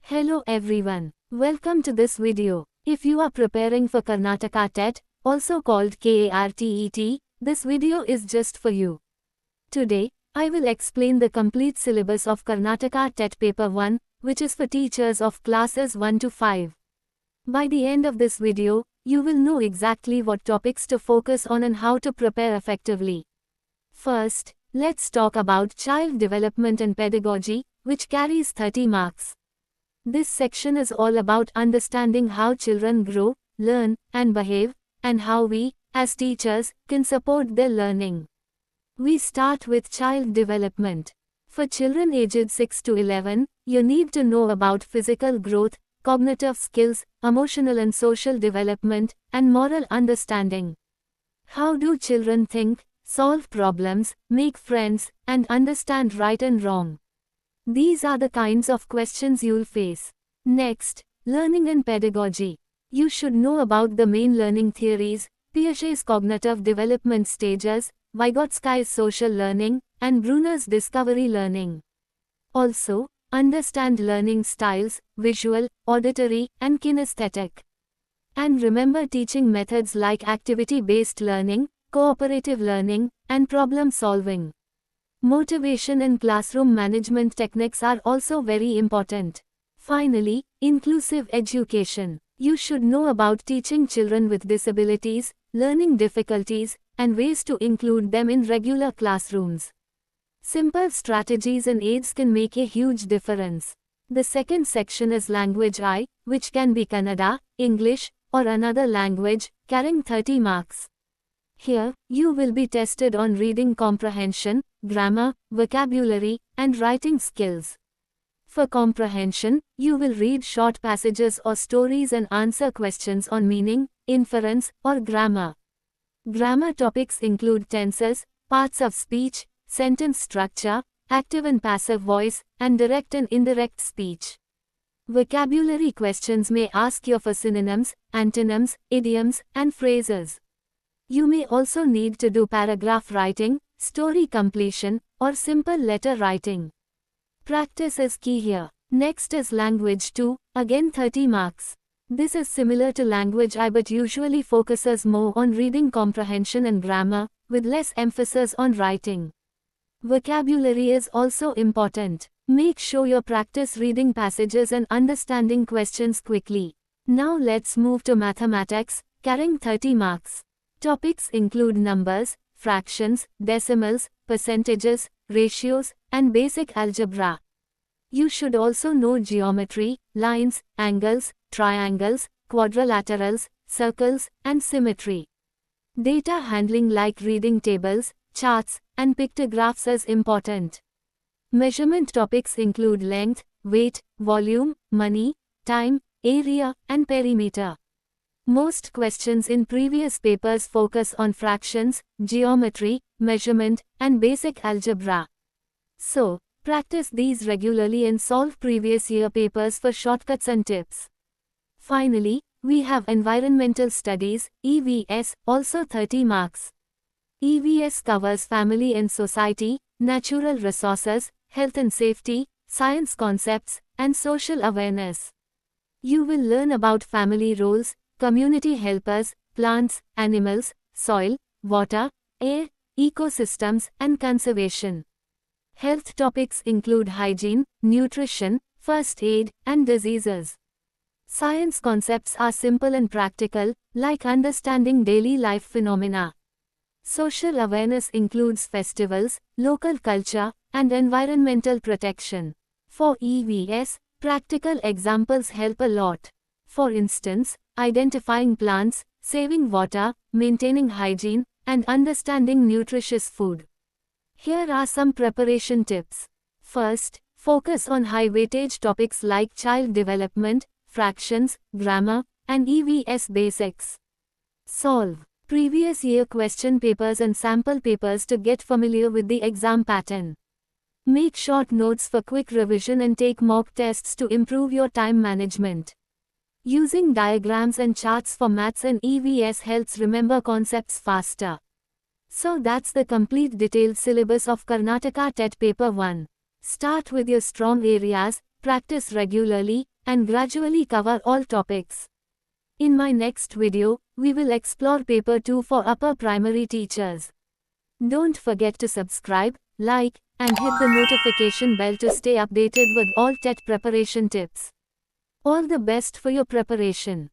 Hello everyone. Welcome to this video. If you are preparing for Karnataka TET, also called KARTET, this video is just for you. Today, I will explain the complete syllabus of Karnataka TET Paper 1, which is for teachers of classes 1 to 5. By the end of this video, you will know exactly what topics to focus on and how to prepare effectively. First, let's talk about child development and pedagogy, which carries 30 marks. This section is all about understanding how children grow, learn, and behave, and how we, as teachers, can support their learning. We start with child development. For children aged 6 to 11, you need to know about physical growth, cognitive skills, emotional and social development, and moral understanding. How do children think, solve problems, make friends, and understand right and wrong? These are the kinds of questions you'll face. Next, learning and pedagogy. You should know about the main learning theories, Piaget's cognitive development stages, Vygotsky's social learning, and Bruner's discovery learning. Also, understand learning styles, visual, auditory, and kinesthetic. And remember teaching methods like activity-based learning, cooperative learning, and problem solving. Motivation and classroom management techniques are also very important. Finally, inclusive education. You should know about teaching children with disabilities, learning difficulties, and ways to include them in regular classrooms. Simple strategies and aids can make a huge difference. The second section is language I, which can be Kannada, English, or another language, carrying 30 marks. Here, you will be tested on reading comprehension, grammar, vocabulary, and writing skills. For comprehension, you will read short passages or stories and answer questions on meaning, inference, or grammar. Grammar topics include tenses, parts of speech, sentence structure, active and passive voice, and direct and indirect speech. Vocabulary questions may ask you for synonyms, antonyms, idioms, and phrases. You may also need to do paragraph writing, story completion, or simple letter writing. Practice is key here. Next is language 2, again 30 marks. This is similar to language I but usually focuses more on reading comprehension and grammar, with less emphasis on writing. Vocabulary is also important. Make sure you practice reading passages and understanding questions quickly. Now let's move to mathematics, carrying 30 marks. Topics include numbers, fractions, decimals, percentages, ratios, and basic algebra. You should also know geometry, lines, angles, triangles, quadrilaterals, circles, and symmetry. Data handling like reading tables, charts, and pictographs is important. Measurement topics include length, weight, volume, money, time, area, and perimeter. Most questions in previous papers focus on fractions, geometry, measurement, and basic algebra. So, practice these regularly and solve previous year papers for shortcuts and tips. Finally, we have environmental studies, EVS, also 30 marks. EVS covers family and society, natural resources, health and safety, science concepts, and social awareness. You will learn about family roles, community helpers, plants, animals, soil, water, air, ecosystems, and conservation. Health topics include hygiene, nutrition, first aid, and diseases. Science concepts are simple and practical, like understanding daily life phenomena. Social awareness includes festivals, local culture, and environmental protection. For EVS, practical examples help a lot. For instance, identifying plants, saving water, maintaining hygiene, and understanding nutritious food. Here are some preparation tips. First, focus on high-weightage topics like child development, fractions, grammar, and EVS basics. Solve previous year question papers and sample papers to get familiar with the exam pattern. Make short notes for quick revision and take mock tests to improve your time management. Using diagrams and charts for maths and EVS helps remember concepts faster. So that's the complete detailed syllabus of Karnataka TET Paper 1. Start with your strong areas, practice regularly, and gradually cover all topics. In my next video, we will explore paper 2 for upper primary teachers. Don't forget to subscribe, like, and hit the notification bell to stay updated with all TET preparation tips. All the best for your preparation.